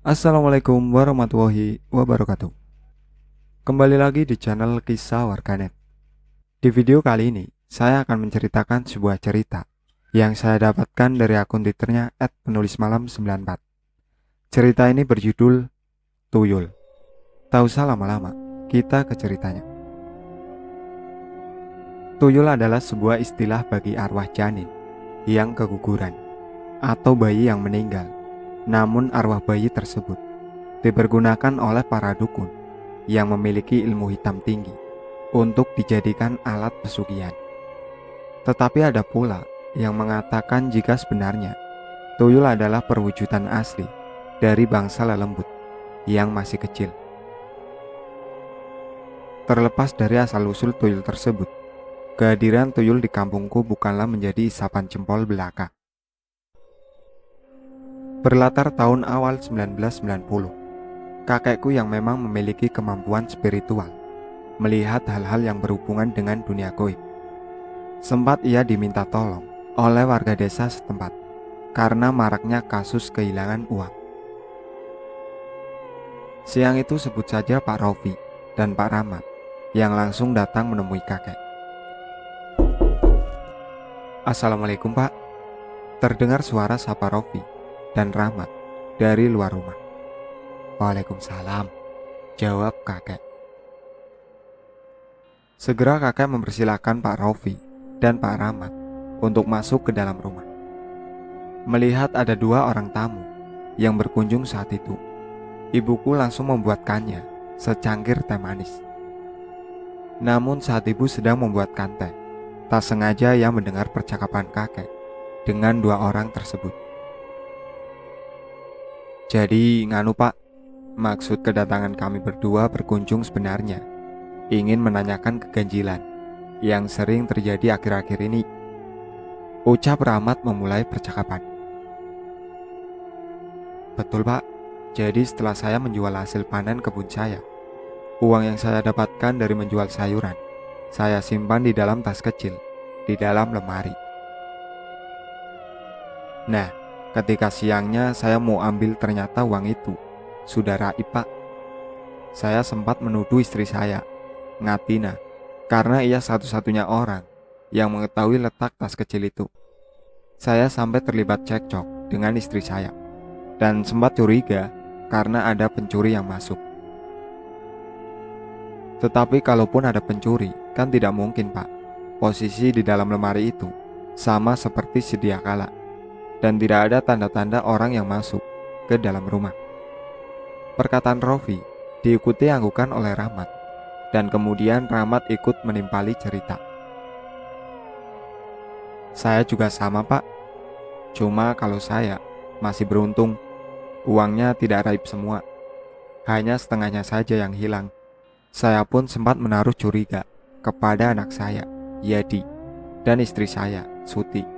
Assalamualaikum warahmatullahi wabarakatuh. Kembali lagi di channel Kisah Warganet. Di video kali ini, saya akan menceritakan sebuah cerita yang saya dapatkan dari akun Twitternya @penulismalam94. Cerita ini berjudul Tuyul. Tak usah lama-lama, kita ke ceritanya. Tuyul adalah sebuah istilah bagi arwah janin yang keguguran atau bayi yang meninggal. Namun arwah bayi tersebut dipergunakan oleh para dukun yang memiliki ilmu hitam tinggi untuk dijadikan alat pesugihan. Tetapi ada pula yang mengatakan jika sebenarnya tuyul adalah perwujudan asli dari bangsa lelembut yang masih kecil. Terlepas dari asal-usul tuyul tersebut, kehadiran tuyul di kampungku bukanlah menjadi isapan jempol belaka. Berlatar tahun awal 1990, kakekku yang memang memiliki kemampuan spiritual melihat hal-hal yang berhubungan dengan dunia gaib. Sempat ia diminta tolong oleh warga desa setempat karena maraknya kasus kehilangan uang. Siang itu sebut saja Pak Rofi dan Pak Rahmat yang langsung datang menemui kakek. "Assalamualaikum Pak," terdengar suara sapa Rofi dan Rahmat dari luar rumah. "Waalaikumsalam," jawab kakek. Segera kakek mempersilahkan Pak Rofi dan Pak Rahmat untuk masuk ke dalam rumah. Melihat ada dua orang tamu yang berkunjung saat itu, ibuku langsung membuatkannya secangkir teh manis. Namun saat ibu sedang membuatkan teh, tak sengaja ia mendengar percakapan kakek dengan dua orang tersebut. "Jadi nganu Pak, maksud kedatangan kami berdua berkunjung sebenarnya ingin menanyakan keganjilan yang sering terjadi akhir-akhir ini," ucap Rahmat memulai percakapan. "Betul Pak, jadi setelah saya menjual hasil panen kebun saya, uang yang saya dapatkan dari menjual sayuran, saya simpan di dalam tas kecil, di dalam lemari. Nah, ketika siangnya saya mau ambil ternyata uang itu sudah raib Pak. Saya sempat menuduh istri saya, Ngatina, karena ia satu-satunya orang yang mengetahui letak tas kecil itu. Saya sampai terlibat cekcok dengan istri saya dan sempat curiga karena ada pencuri yang masuk. Tetapi kalaupun ada pencuri, kan tidak mungkin Pak. Posisi di dalam lemari itu sama seperti sedia kala dan tidak ada tanda-tanda orang yang masuk ke dalam rumah." Perkataan Rofi diikuti anggukan oleh Rahmat, dan kemudian Rahmat ikut menimpali cerita. "Saya juga sama Pak, cuma kalau saya masih beruntung, uangnya tidak raib semua, hanya setengahnya saja yang hilang. Saya pun sempat menaruh curiga kepada anak saya, Yadi, dan istri saya, Suti.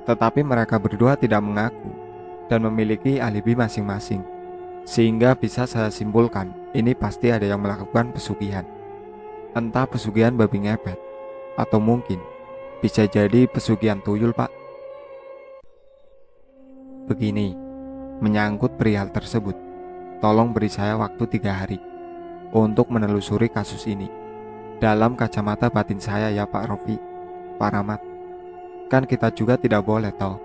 Tetapi mereka berdua tidak mengaku dan memiliki alibi masing-masing, sehingga bisa saya simpulkan ini pasti ada yang melakukan pesugihan. Entah pesugihan babi ngepet, atau mungkin bisa jadi pesugihan tuyul Pak." "Begini, menyangkut perihal tersebut, tolong beri saya waktu 3 hari untuk menelusuri kasus ini dalam kacamata batin saya ya Pak Rofi, Pak Rahmat. Kan kita juga tidak boleh toh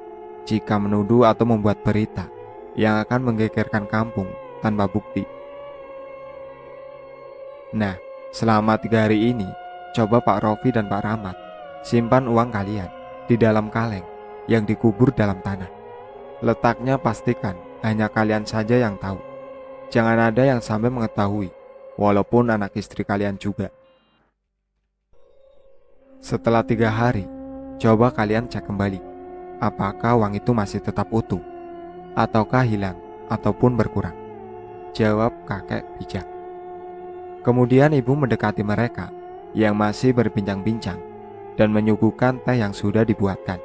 jika menuduh atau membuat berita yang akan menggegerkan kampung tanpa bukti. Nah, selama 3 hari ini, coba Pak Rofi dan Pak Rahmat simpan uang kalian di dalam kaleng yang dikubur dalam tanah. Letaknya pastikan hanya kalian saja yang tahu. Jangan ada yang sampai mengetahui, walaupun anak istri kalian juga. Setelah 3 hari, coba kalian cek kembali apakah uang itu masih tetap utuh, ataukah hilang, ataupun berkurang," jawab kakek bijak. Kemudian ibu mendekati mereka yang masih berbincang-bincang dan menyuguhkan teh yang sudah dibuatkan.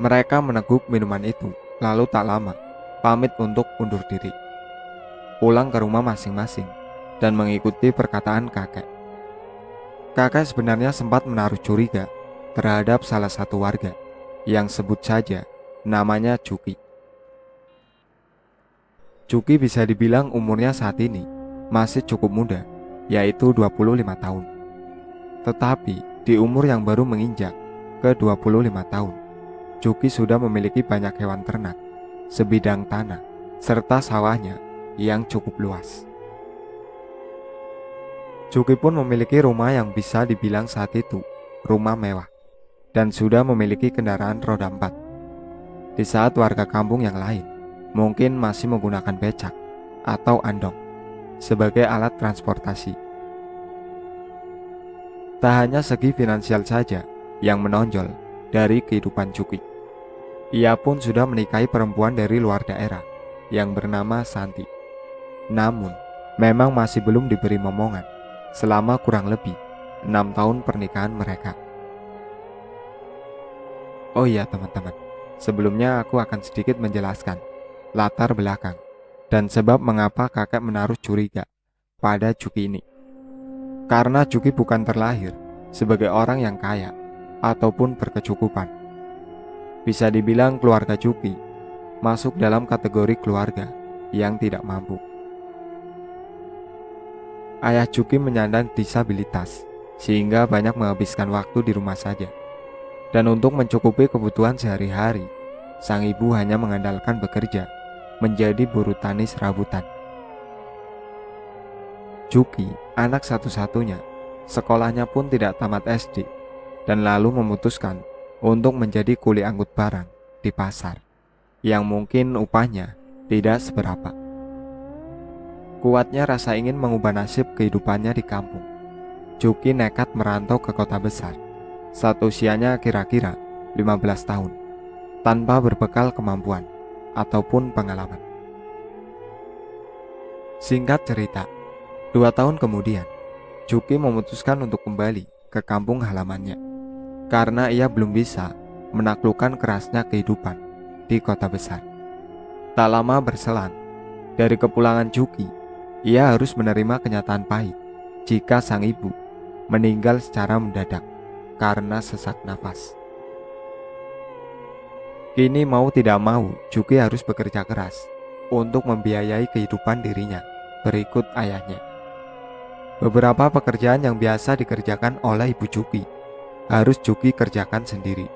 Mereka meneguk minuman itu, lalu tak lama pamit untuk undur diri, pulang ke rumah masing-masing dan mengikuti perkataan kakek. Kakek sebenarnya sempat menaruh curiga terhadap salah satu warga yang sebut saja namanya Juki. Juki bisa dibilang umurnya saat ini masih cukup muda, yaitu 25 tahun. Tetapi di umur yang baru menginjak ke 25 tahun, Juki sudah memiliki banyak hewan ternak, sebidang tanah, serta sawahnya yang cukup luas. Juki pun memiliki rumah yang bisa dibilang saat itu rumah mewah, dan sudah memiliki kendaraan roda 4. Di saat warga kampung yang lain mungkin masih menggunakan becak atau andong sebagai alat transportasi. Tak hanya segi finansial saja yang menonjol dari kehidupan Juki. Ia pun sudah menikahi perempuan dari luar daerah yang bernama Santi. Namun, memang masih belum diberi momongan selama kurang lebih 6 tahun pernikahan mereka. Oh iya teman-teman, sebelumnya aku akan sedikit menjelaskan latar belakang dan sebab mengapa kakek menaruh curiga pada Juki ini. Karena Juki bukan terlahir sebagai orang yang kaya ataupun berkecukupan. Bisa dibilang keluarga Juki masuk dalam kategori keluarga yang tidak mampu. Ayah Juki menyandang disabilitas sehingga banyak menghabiskan waktu di rumah saja. Dan untuk mencukupi kebutuhan sehari-hari, sang ibu hanya mengandalkan bekerja menjadi buruh tani serabutan. Juki, anak satu-satunya, sekolahnya pun tidak tamat SD dan lalu memutuskan untuk menjadi kuli angkut barang di pasar yang mungkin upahnya tidak seberapa. Kuatnya rasa ingin mengubah nasib kehidupannya di kampung. Juki nekat merantau ke kota besar saat usianya kira-kira 15 tahun tanpa berbekal kemampuan ataupun pengalaman. Singkat cerita, 2 tahun kemudian Juki memutuskan untuk kembali ke kampung halamannya karena ia belum bisa menaklukkan kerasnya kehidupan di kota besar. Tak lama berselang dari kepulangan Juki, ia harus menerima kenyataan pahit jika sang ibu meninggal secara mendadak karena sesak nafas. Kini mau tidak mau, Juki harus bekerja keras untuk membiayai kehidupan dirinya berikut ayahnya. Beberapa pekerjaan yang biasa dikerjakan oleh ibu Juki harus Juki kerjakan sendiri.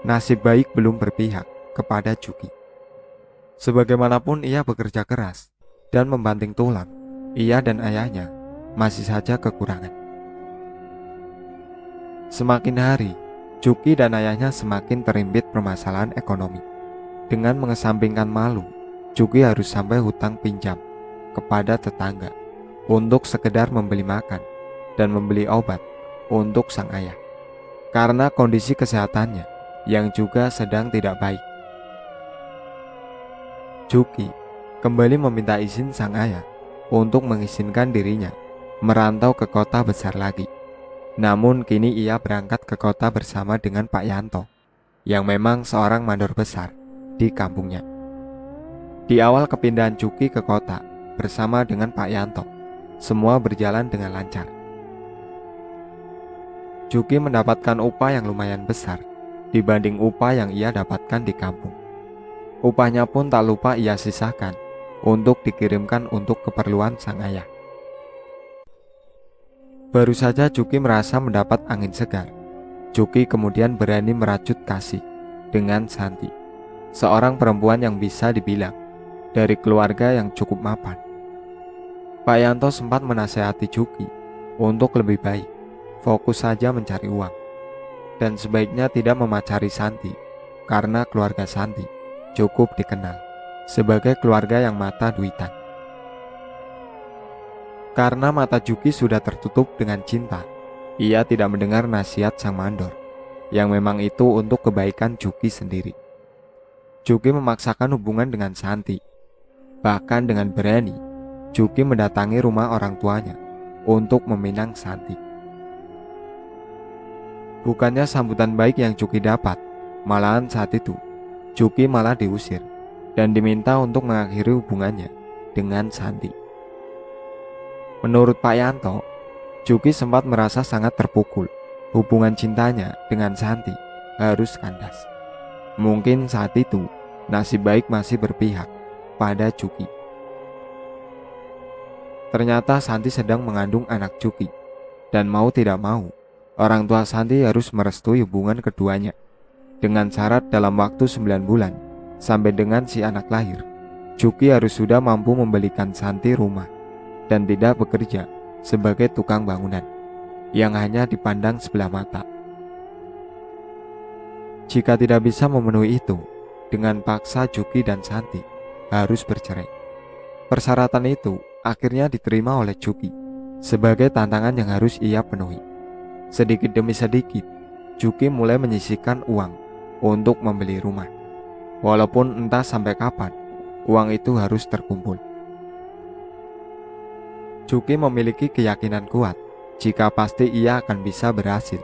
Nasib baik belum berpihak kepada Juki. Sebagaimanapun ia bekerja keras dan membanting tulang, ia dan ayahnya masih saja kekurangan. Semakin hari, Juki dan ayahnya semakin terimbit permasalahan ekonomi. Dengan mengesampingkan malu, Juki harus sampai hutang pinjam kepada tetangga untuk sekedar membeli makan dan membeli obat untuk sang ayah, karena kondisi kesehatannya yang juga sedang tidak baik. Juki kembali meminta izin sang ayah untuk mengizinkan dirinya merantau ke kota besar lagi. Namun kini ia berangkat ke kota bersama dengan Pak Yanto, yang memang seorang mandor besar di kampungnya. Di awal kepindahan Juki ke kota bersama dengan Pak Yanto, semua berjalan dengan lancar. Juki mendapatkan upah yang lumayan besar dibanding upah yang ia dapatkan di kampung. Upahnya pun tak lupa ia sisakan untuk dikirimkan untuk keperluan sang ayah. Baru saja Juki merasa mendapat angin segar, Juki kemudian berani merajut kasih dengan Santi, seorang perempuan yang bisa dibilang dari keluarga yang cukup mapan. Pak Yanto sempat menasehati Juki untuk lebih baik fokus saja mencari uang, dan sebaiknya tidak memacari Santi karena keluarga Santi cukup dikenal sebagai keluarga yang mata duitan. Karena mata Juki sudah tertutup dengan cinta, ia tidak mendengar nasihat sang mandor, yang memang itu untuk kebaikan Juki sendiri. Juki memaksakan hubungan dengan Santi. Bahkan dengan berani, Juki mendatangi rumah orang tuanya untuk meminang Santi. Bukannya sambutan baik yang Juki dapat, malahan saat itu Juki malah diusir dan diminta untuk mengakhiri hubungannya dengan Santi. Menurut Pak Yanto, Juki sempat merasa sangat terpukul. Hubungan cintanya dengan Santi harus kandas. Mungkin saat itu nasib baik masih berpihak pada Cuki. Ternyata Santi sedang mengandung anak Cuki, dan mau tidak mau, orang tua Santi harus merestui hubungan keduanya dengan syarat dalam waktu 9 bulan sampai dengan si anak lahir, Cuki harus sudah mampu membelikan Santi rumah dan tidak bekerja sebagai tukang bangunan yang hanya dipandang sebelah mata. Jika tidak bisa memenuhi itu, dengan paksa Cuki dan Santi harus bercerai. Persyaratan itu akhirnya diterima oleh Cuki sebagai tantangan yang harus ia penuhi. Sedikit demi sedikit, Cuki mulai menyisihkan uang untuk membeli rumah. Walaupun entah sampai kapan, uang itu harus terkumpul. Cuki memiliki keyakinan kuat jika pasti ia akan bisa berhasil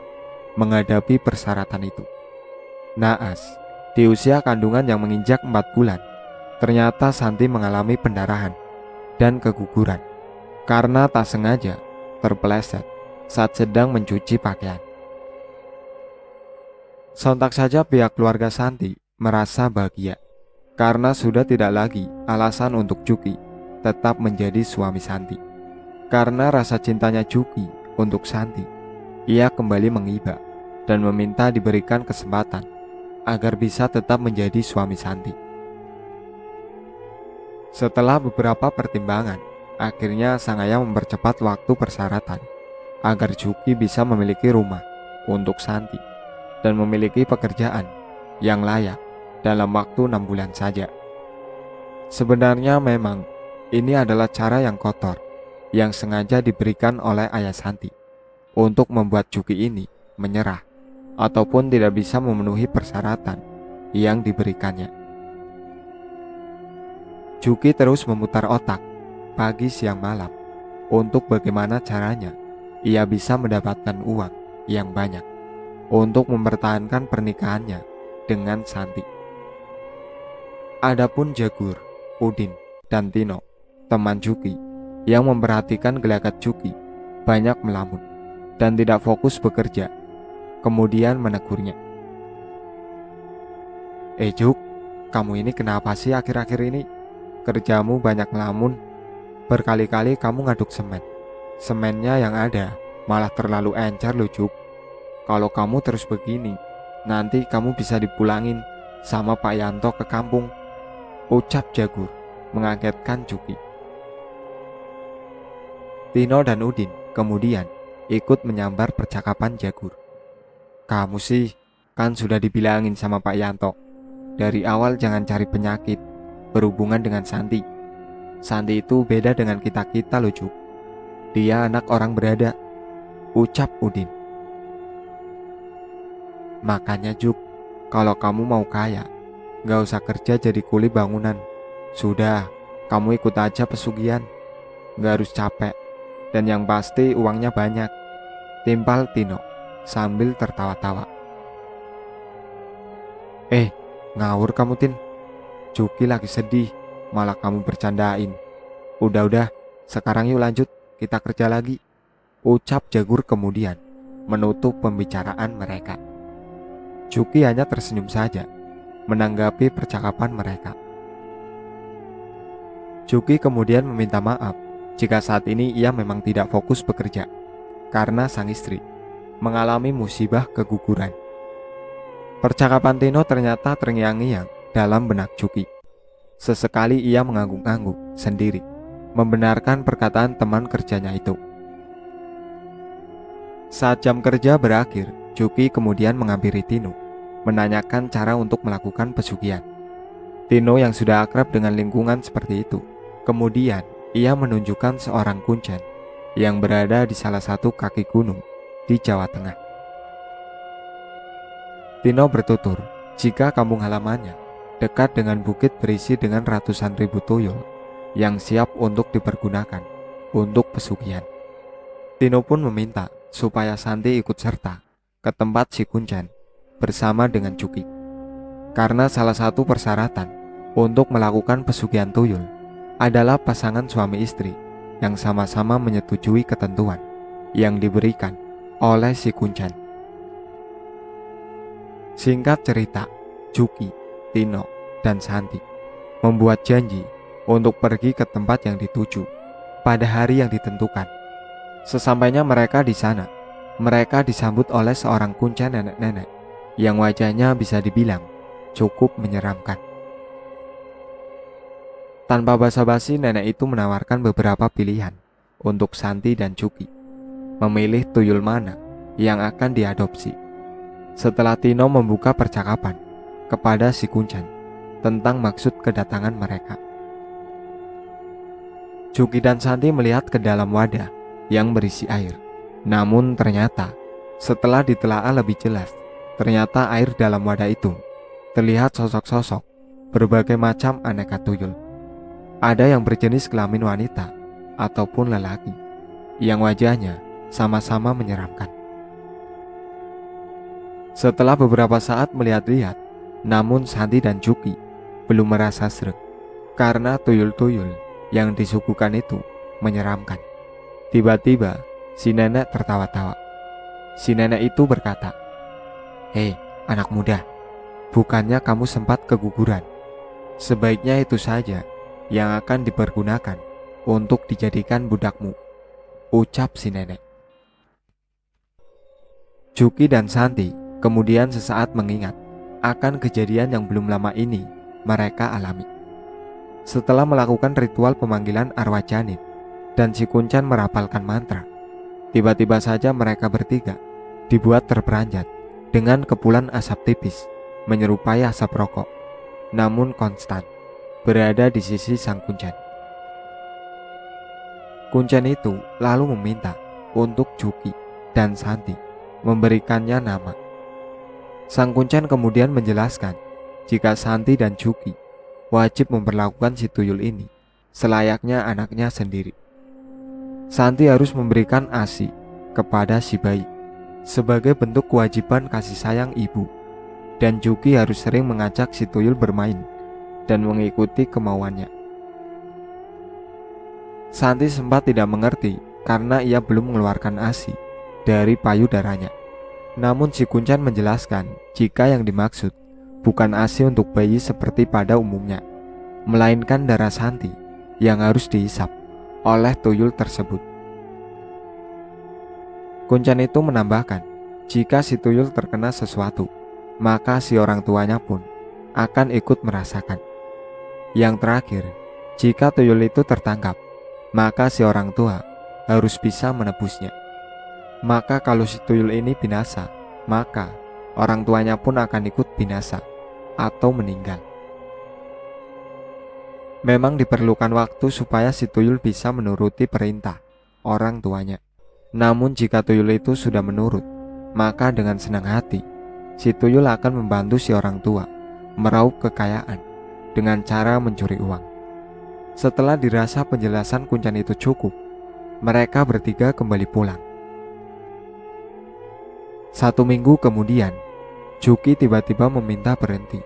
menghadapi persyaratan itu. Naas, di usia kandungan yang menginjak 4 bulan, ternyata Santi mengalami pendarahan dan keguguran karena tak sengaja terpeleset saat sedang mencuci pakaian. Sontak saja pihak keluarga Santi merasa bahagia karena sudah tidak lagi alasan untuk Cuki tetap menjadi suami Santi. Karena rasa cintanya Cuki untuk Santi, ia kembali mengiba dan meminta diberikan kesempatan agar bisa tetap menjadi suami Santi. Setelah beberapa pertimbangan, akhirnya sang ayah mempercepat waktu persyaratan agar Cuki bisa memiliki rumah untuk Santi dan memiliki pekerjaan yang layak dalam waktu 6 bulan saja. Sebenarnya memang ini adalah cara yang kotor yang sengaja diberikan oleh ayah Santi untuk membuat Cuki ini menyerah ataupun tidak bisa memenuhi persyaratan yang diberikannya. Cuki terus memutar otak pagi siang malam untuk bagaimana caranya ia bisa mendapatkan uang yang banyak untuk mempertahankan pernikahannya dengan Santi. Adapun Jagur, Udin, dan Tino, teman Cuki yang memperhatikan gelagat Cuki, banyak melamun dan tidak fokus bekerja. Kemudian menegurnya. Juk, kamu ini kenapa sih akhir-akhir ini? Kerjamu banyak ngelamun. Berkali-kali kamu ngaduk semen. Semennya yang ada malah terlalu encer loh, Juk. Kalau kamu terus begini, nanti kamu bisa dipulangin sama Pak Yanto ke kampung, ucap Jagur mengagetkan Cuki. Tino dan Udin kemudian ikut menyambar percakapan Jagur. Kamu sih, kan sudah dibilangin sama Pak Yanto, dari awal jangan cari penyakit berhubungan dengan Santi. Santi itu beda dengan kita-kita loh, Juk. Dia anak orang berada, ucap Udin. Makanya Juk, kalau kamu mau kaya, gak usah kerja jadi kuli bangunan. Sudah, kamu ikut aja pesugihan, gak harus capek. Dan yang pasti uangnya banyak, timpal Tino sambil tertawa-tawa. Ngawur kamu, Tin. Cuki lagi sedih, malah kamu bercandain. Udah, sekarang yuk lanjut, kita kerja lagi, ucap Jagur kemudian menutup pembicaraan mereka. Cuki hanya tersenyum saja menanggapi percakapan mereka. Cuki kemudian meminta maaf jika saat ini ia memang tidak fokus bekerja karena sang istri mengalami musibah keguguran. Percakapan Tino ternyata terngiang-ngiang dalam benak Cuki. Sesekali ia mengangguk-angguk sendiri membenarkan perkataan teman kerjanya itu. Saat jam kerja berakhir, Cuki kemudian menghampiri Tino menanyakan cara untuk melakukan pesugihan. Tino yang sudah akrab dengan lingkungan seperti itu, kemudian ia menunjukkan seorang kuncen yang berada di salah satu kaki gunung di Jawa Tengah. Tino bertutur jika kampung halamannya dekat dengan bukit berisi dengan ratusan ribu tuyul yang siap untuk dipergunakan untuk pesugihan. Tino pun meminta supaya Santi ikut serta ke tempat si kuncen bersama dengan Cuki, karena salah satu persyaratan untuk melakukan pesugihan tuyul adalah pasangan suami istri yang sama-sama menyetujui ketentuan yang diberikan oleh si kuncen. Singkat cerita, Juki, Tino, dan Santi membuat janji untuk pergi ke tempat yang dituju pada hari yang ditentukan. Sesampainya mereka di sana, mereka disambut oleh seorang kuncen nenek-nenek yang wajahnya bisa dibilang cukup menyeramkan. Tanpa basa-basi, nenek itu menawarkan beberapa pilihan untuk Santi dan Juki memilih tuyul mana yang akan diadopsi. Setelah Tino membuka percakapan kepada si kuncen tentang maksud kedatangan mereka, Juki dan Santi melihat ke dalam wadah yang berisi air. Namun ternyata setelah ditelaah lebih jelas, ternyata air dalam wadah itu terlihat sosok-sosok berbagai macam aneka tuyul. Ada yang berjenis kelamin wanita ataupun lelaki, yang wajahnya sama-sama menyeramkan. Setelah beberapa saat melihat-lihat, namun Santi dan Juki belum merasa sreg karena tuyul-tuyul yang disuguhkan itu menyeramkan. Tiba-tiba si nenek tertawa-tawa. Si nenek itu berkata, "Hei anak muda, bukannya kamu sempat keguguran? Sebaiknya itu saja yang akan dipergunakan untuk dijadikan budakmu," ucap si nenek. Juki dan Santi kemudian sesaat mengingat akan kejadian yang belum lama ini mereka alami. Setelah melakukan ritual pemanggilan arwah janin dan si kuncen merapalkan mantra, tiba-tiba saja mereka bertiga dibuat terperanjat dengan kepulan asap tipis menyerupai asap rokok, namun konstan berada di sisi sang kuncen. Kuncen itu lalu meminta untuk Juki dan Santi memberikannya nama. Sang kuncen kemudian menjelaskan jika Santi dan Juki wajib memperlakukan si tuyul ini selayaknya anaknya sendiri. Santi harus memberikan ASI kepada si bayi sebagai bentuk kewajiban kasih sayang ibu, dan Juki harus sering mengajak si tuyul bermain dan mengikuti kemauannya. Santi sempat tidak mengerti karena ia belum mengeluarkan ASI dari payudaranya. Namun si kuncen menjelaskan jika yang dimaksud bukan ASI untuk bayi seperti pada umumnya, melainkan darah Santi yang harus dihisap oleh tuyul tersebut. Kuncen itu menambahkan, jika si tuyul terkena sesuatu, maka si orang tuanya pun akan ikut merasakan. Yang terakhir, jika tuyul itu tertangkap, maka si orang tua harus bisa menebusnya. Maka kalau si tuyul ini binasa, maka orang tuanya pun akan ikut binasa atau meninggal. Memang diperlukan waktu supaya si tuyul bisa menuruti perintah orang tuanya. Namun jika tuyul itu sudah menurut, maka dengan senang hati si tuyul akan membantu si orang tua meraup kekayaan dengan cara mencuri uang. Setelah dirasa penjelasan kuncen itu cukup, mereka bertiga kembali pulang. 1 minggu kemudian, Juki tiba-tiba meminta berhenti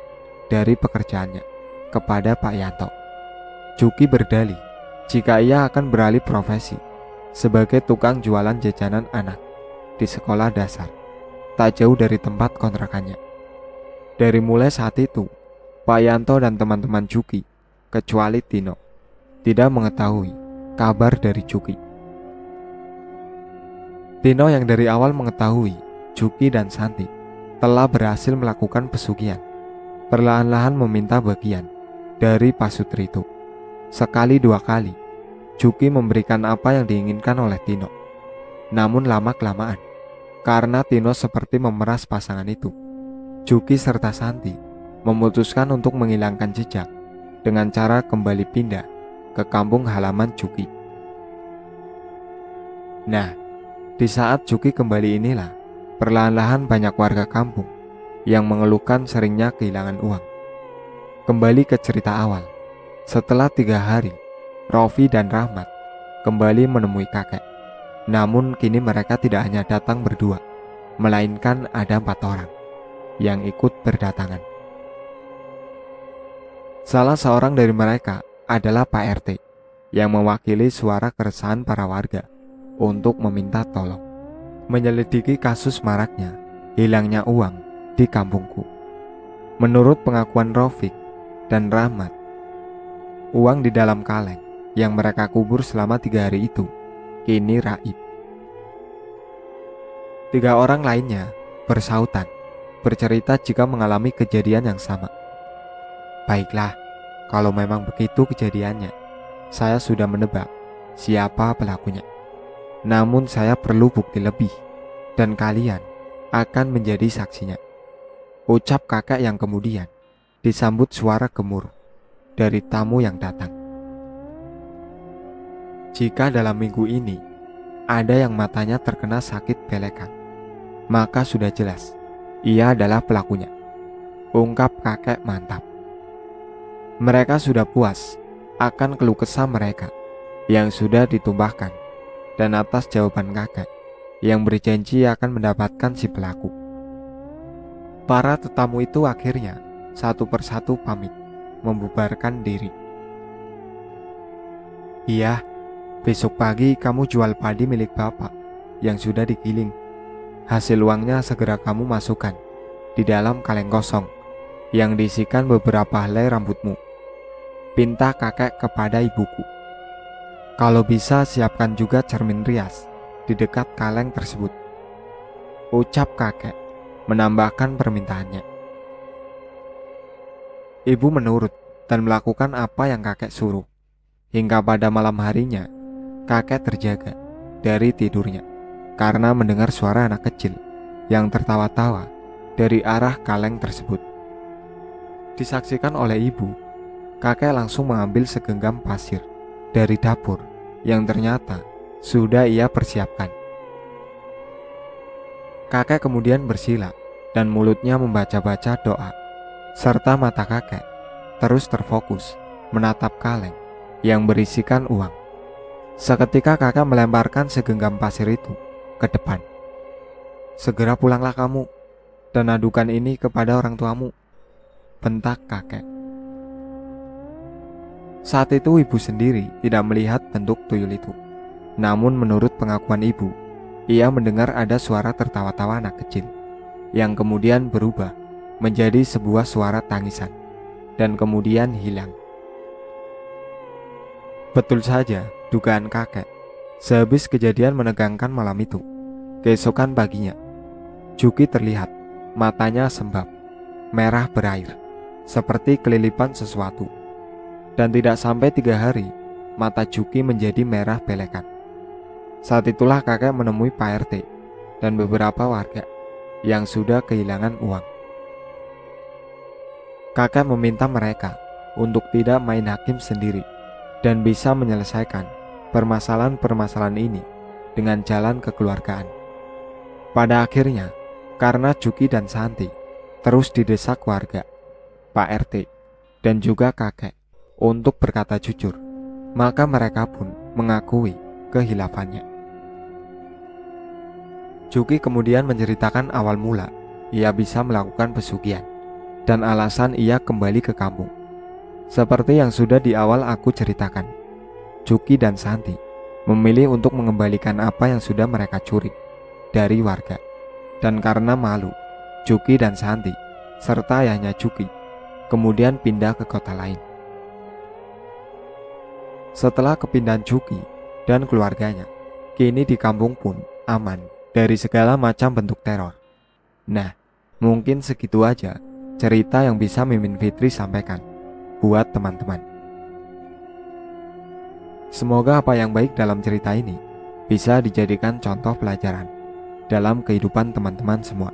dari pekerjaannya kepada Pak Yanto. Juki berdalih jika ia akan beralih profesi sebagai tukang jualan jajanan anak di sekolah dasar tak jauh dari tempat kontrakannya. Dari mulai saat itu, Pak Yanto dan teman-teman Juki, kecuali Tino, tidak mengetahui kabar dari Juki. Tino yang dari awal mengetahui Juki dan Santi telah berhasil melakukan pesugihan, perlahan-lahan meminta bagian dari pasutri itu. Sekali 2 kali, Juki memberikan apa yang diinginkan oleh Tino. Namun lama-kelamaan, karena Tino seperti memeras pasangan itu, Juki serta Santi memutuskan untuk menghilangkan jejak dengan cara kembali pindah ke kampung halaman Juki. Nah, di saat Juki kembali inilah, perlahan-lahan banyak warga kampung yang mengeluhkan seringnya kehilangan uang. Kembali ke cerita awal, setelah 3 hari, Rofi dan Rahmat kembali menemui kakek. Namun kini mereka tidak hanya datang berdua, melainkan ada 4 orang yang ikut berdatangan. Salah seorang dari mereka adalah Pak RT yang mewakili suara keresahan para warga untuk meminta tolong menyelidiki kasus maraknya hilangnya uang di kampungku. Menurut pengakuan Rafiq dan Rahmat, uang di dalam kaleng yang mereka kubur selama 3 hari itu kini raib. 3 orang lainnya bersautan, bercerita jika mengalami kejadian yang sama. Baiklah, kalau memang begitu kejadiannya, saya sudah menebak siapa pelakunya. Namun saya perlu bukti lebih, dan kalian akan menjadi saksinya. Ucap kakek yang kemudian disambut suara gemuruh dari tamu yang datang. Jika dalam minggu ini ada yang matanya terkena sakit belekan, maka sudah jelas ia adalah pelakunya, ungkap kakek mantap. Mereka sudah puas akan keluh kesah mereka yang sudah ditumpahkan, dan atas jawaban kakek yang berjanji akan mendapatkan si pelaku. Para tetamu itu akhirnya satu persatu pamit membubarkan diri. Iya, besok pagi kamu jual padi milik bapak yang sudah digiling. Hasil uangnya segera kamu masukkan di dalam kaleng kosong yang diisikan beberapa helai rambutmu, pinta kakek kepada ibuku. Kalau bisa siapkan juga cermin rias di dekat kaleng tersebut, ucap kakek menambahkan permintaannya. Ibu menurut dan melakukan apa yang kakek suruh. Hingga pada malam harinya, kakek terjaga dari tidurnya karena mendengar suara anak kecil yang tertawa-tawa dari arah kaleng tersebut. Disaksikan oleh ibu, kakek langsung mengambil segenggam pasir dari dapur yang ternyata sudah ia persiapkan. Kakek kemudian bersila dan mulutnya membaca-baca doa, serta mata kakek terus terfokus menatap kaleng yang berisikan uang. Seketika kakek melemparkan segenggam pasir itu ke depan. Segera pulanglah kamu dan adukan ini kepada orang tuamu, bentak kakek. Saat itu ibu sendiri tidak melihat bentuk tuyul itu. Namun menurut pengakuan ibu, ia mendengar ada suara tertawa-tawa anak kecil yang kemudian berubah menjadi sebuah suara tangisan dan kemudian hilang. Betul saja dugaan kakek. Sehabis kejadian menegangkan malam itu, keesokan paginya, Juki terlihat matanya sembab, merah berair, seperti kelilipan sesuatu. Dan tidak sampai 3 hari, mata Juki menjadi merah belekan. Saat itulah kakek menemui Pak RT dan beberapa warga yang sudah kehilangan uang. Kakek meminta mereka untuk tidak main hakim sendiri dan bisa menyelesaikan permasalahan-permasalahan ini dengan jalan kekeluargaan. Pada akhirnya, karena Juki dan Santi terus didesak warga, Pak RT, dan juga kakek untuk berkata jujur, maka mereka pun mengakui kehilafannya. Juki kemudian menceritakan awal mula ia bisa melakukan pesugihan dan alasan ia kembali ke kampung. Seperti yang sudah di awal aku ceritakan, Juki dan Santi memilih untuk mengembalikan apa yang sudah mereka curi dari warga. Dan karena malu, Juki dan Santi serta ayahnya Juki kemudian pindah ke kota lain. Setelah kepindahan Juki dan keluarganya, kini di kampung pun aman dari segala macam bentuk teror. Nah, mungkin segitu aja cerita yang bisa Mimin Fitri sampaikan buat teman-teman. Semoga apa yang baik dalam cerita ini bisa dijadikan contoh pelajaran dalam kehidupan teman-teman semua.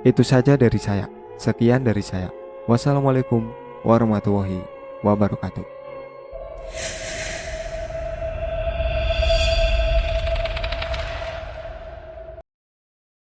Itu saja dari saya. Sekian dari saya. Wassalamualaikum warahmatullahi wabarakatuh.